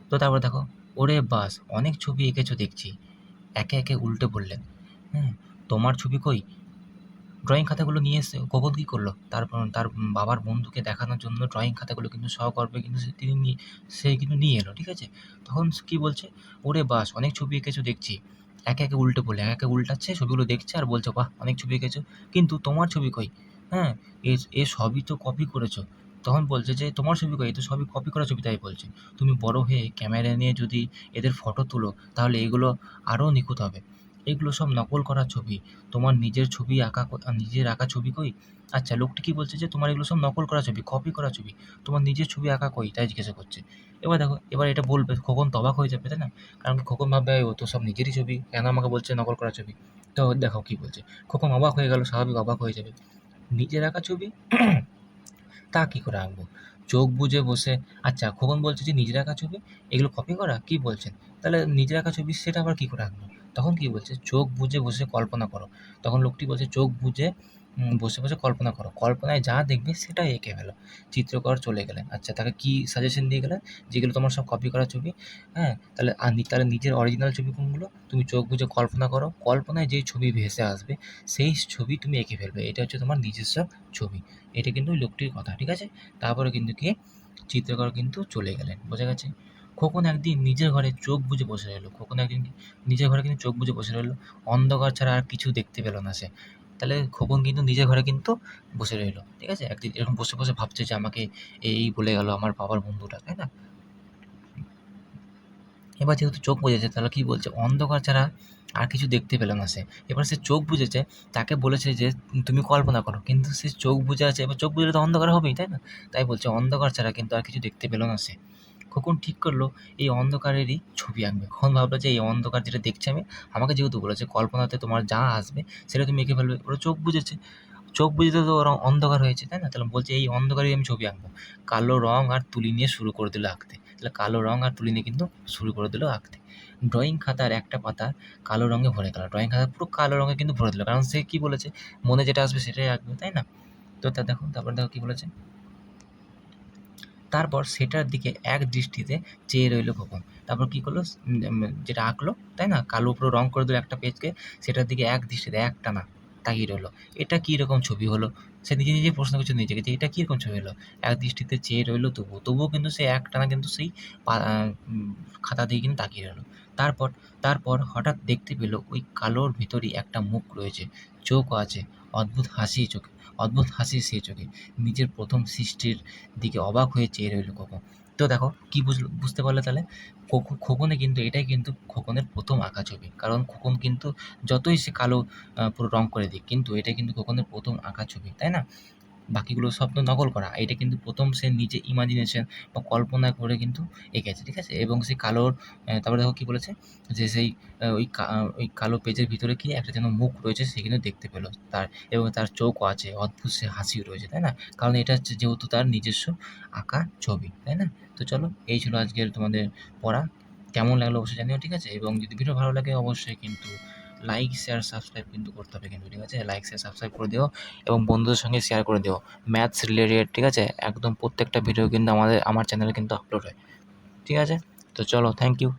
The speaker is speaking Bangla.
তো তারপরে দেখো, ওরে বাস অনেক ছবি এঁকেছো দেখছি, একে একে উল্টে বললেন। হ্যাঁ, তোমার ছবি কই? ড্রয়িং খাতাগুলো নিয়ে এসে খোকন কী করলো, তারপর তার বাবার বন্ধুকে দেখানোর জন্য ড্রয়িং খাতাগুলো কিন্তু সগর্বে কিন্তু সে কিন্তু নিয়ে এলো, ঠিক আছে? তখন কী বলছে, ওরে বাস অনেক ছবি এঁকেছো দেখছি, একে একে উল্টে বললে, একে একে উল্টাচ্ছে ছবিগুলো দেখছে আর বলছে, বাহ অনেক ছবি এঁকেছো, কিন্তু তোমার ছবি কই? হ্যাঁ, এ সবই তো কপি করেছো। তখন বলছে যে তোমার ছবি কই? এ তো সবই কপি করা ছবি, তাই বলছে। তুমি বড় হয়ে ক্যামেরা নিয়ে যদি এদের ফটো তোলো তাহলে এগুলো আরও নিখুঁত হবে। এগুলো সব নকল করা ছবি। তোমার নিজের ছবি আঁকা নিজের আঁকা ছবি কই? আচ্ছা, লোকটি কি বলছে যে তোমার এগুলো সব নকল করা ছবি, কপি করা ছবি। তোমার নিজের ছবি আঁকা কই? তাই জিজ্ঞাসা করছে। এবার দেখো, এবার এটা বলবে, খোকন তো অবাক হয়ে যাবে, তাই না? কারণ খোকন ভাববে ও তো সব নিজেরই ছবি, কেন আমাকে বলছে নকল করা ছবি? তো দেখো কি বলছে। খোকন অবাক হয়ে গেল, স্বাভাবিক অবাক হয়ে যাবে। নিজের আঁকা ছবি? তা কী করে আঁকবো? চোখ বুজে বসে, আচ্ছা খোকন বলছে যে নিজের আঁকা ছবি? এগুলো কপি করা? কী বলছেন? তাহলে নিজের আঁকা ছবি সেটা আবার কী করে আঁকবো? তখন কী বলছে, চোখ বুজে বসে কল্পনা করো। তখন লোকটি বলছে চোখ বুজে বসে বসে কল্পনা করো। কল্পনায় যা দেখবে সেটাই এঁকে ফেলো। চিত্রকর চলে গেলেন। আচ্ছা, তাকে কী সাজেশন দিয়ে গেলেন? যেগুলো তোমার সব কপি করা ছবি, হ্যাঁ? তাহলে নিজের অরিজিনাল ছবি কোনগুলো? তুমি চোখ বুজে কল্পনা করো। কল্পনায় যেই ছবি ভেসে আসবে সেই ছবি তুমি এঁকে ফেলবে। এটা হচ্ছে তোমার নিজস্ব ছবি। এটা কিন্তু ওই লোকটির কথা, ঠিক আছে? তারপরে কিন্তু কি, চিত্রকর কিন্তু চলে গেলেন, বোঝা গেছে? খোকন একদিন নিজের ঘরে চোখ বুজে বসে রইল। খোকন একদিন নিজের ঘরে কিন্তু চোখ বুজে বসে রইল। অন্ধকার ছাড়া আর কিছু দেখতে পেল না সে। তাহলে খোকন কিন্তু নিজের ঘরে কিন্তু বসে রইল, ঠিক আছে? একদিন এরকম বসে বসে ভাবছে যে আমাকে এই বলে গেল আমার বাবার বন্ধুটা, তাই না? এবার যেহেতু চোখ বুজেছে তাহলে কী বলছে, অন্ধকার ছাড়া আর কিছু দেখতে পেল না সে। এবার সে চোখ বুজেছে, তাকে বলেছে যে তুমি কল্পনা করো, কিন্তু সে চোখ বুজে আছে, এবার চোখ বুজলে তো অন্ধকার হবেই, তাই না? তাই বলছে অন্ধকার ছাড়া কিন্তু আর কিছু দেখতে পেল না সে। খোকন ঠিক করলো এই অন্ধকারেরই ছবি আঁকবে। খোকন ভাবলো যে এই অন্ধকার যেটা দেখছি আমি, আমাকে যেহেতু বলেছে কল্পনাতে তোমার যা আসবে সেটা তুমি এঁকে ফেলবে। ওরা চোখ বুজেছে, চোখ বুজে তো ওরা অন্ধকার হয়েছে, তাই না? তাহলে বলছে এই অন্ধকারেই আমি ছবি আঁকবো। কালো রং আর তুলি নিয়ে শুরু করে দিল আঁকতে। তাহলে কালো রং আর তুলি নিয়ে কিন্তু শুরু করে দিল আঁকতে। ড্রয়িং খাতার একটা পাতা কালো রঙে ভরে গেল। ড্রয়িং খাতা পুরো কালো রঙে কিন্তু ভরে দিল। কারণ সে কী বলেছে, মনে যেটা আসবে সেটাই আঁকবে, তাই না? তো তারপর দেখো কী বলেছে। তারপর সেটার দিকে এক দৃষ্টিতে চেয়ে রইল খোকন। তারপর কী করলো, যেটা আঁকলো, তাই না? কালো পুরো রং করে দিল একটা পেজকে, সেটার দিকে এক দৃষ্টিতে একটানা তাকিয়ে রইল। এটা কী রকম ছবি হলো? সে নিজেই প্রশ্ন করছে নিজেকে যে এটা কীরকম ছবি হলো? এক দৃষ্টিতে চেয়ে রইল তবুও কিন্তু সে একটানা কিন্তু সেই পা আ উম খাতা দিয়ে কিন্তু তাকিয়ে রইল। তারপর তারপর হঠাৎ দেখতে পেল ওই কালোর ভেতরেই একটা মুখ রয়েছে, চোখও আছে, অদ্ভুত হাসি সেই চোখে। নিজের প্রথম সৃষ্টির দিকে অবাক হয়ে চেয়ে রইল খোকন। তো দেখো কি বুঝতে পারলে তাহলে? খোকনে কিন্তু এটাই কিন্তু খোকনের ১ম আঁকা ছবি। কারণ খোকন কিন্তু যতই সে কালো পুরো রং করে দিক, কিন্তু এটা কিন্তু খোকনের ১ম আঁকা ছবি, তাই না? বাকিগুলো সব তো নকল করা। এটা কিন্তু ১ম সে নিজে ইমাজিনেশন বা কল্পনা করে কিন্তু এঁকেছে, ঠিক আছে? এবং সেই কালোর তারপরে দেখো কি বলেছে? যে সেই ওই কালো পেজের ভিতরে কি একটা যেন মুখ রয়েছে সে কিন্তু দেখতে পেল তার, এবং তার চোখও আছে, অদ্ভুত সে হাসিও রয়েছে, তাই না? কারণ এটা হচ্ছে যেহেতু তার নিজস্ব আঁকা ছবি, তাই না? তো চলো, এই ছিল আজকের তোমাদের পড়া। কেমন লাগলো অবশ্যই জানিও, ঠিক আছে? এবং যদি ভিডিও ভালো লাগে অবশ্যই কিন্তু লাইক, শেয়ার, সাবস্ক্রাইব কিন্তু করতে হবে কিন্তু, ঠিক আছে? লাইক, শেয়ার, সাবস্ক্রাইব করে দিও এবং বন্ধুদের সঙ্গে শেয়ার করে দিও। ম্যাথস রিলেটেড, ঠিক আছে? একদম প্রত্যেকটা ভিডিও কিন্তু আমার চ্যানেলে কিন্তু আপলোড হয়। ঠিক আছে? তো চলো, থ্যাংক ইউ।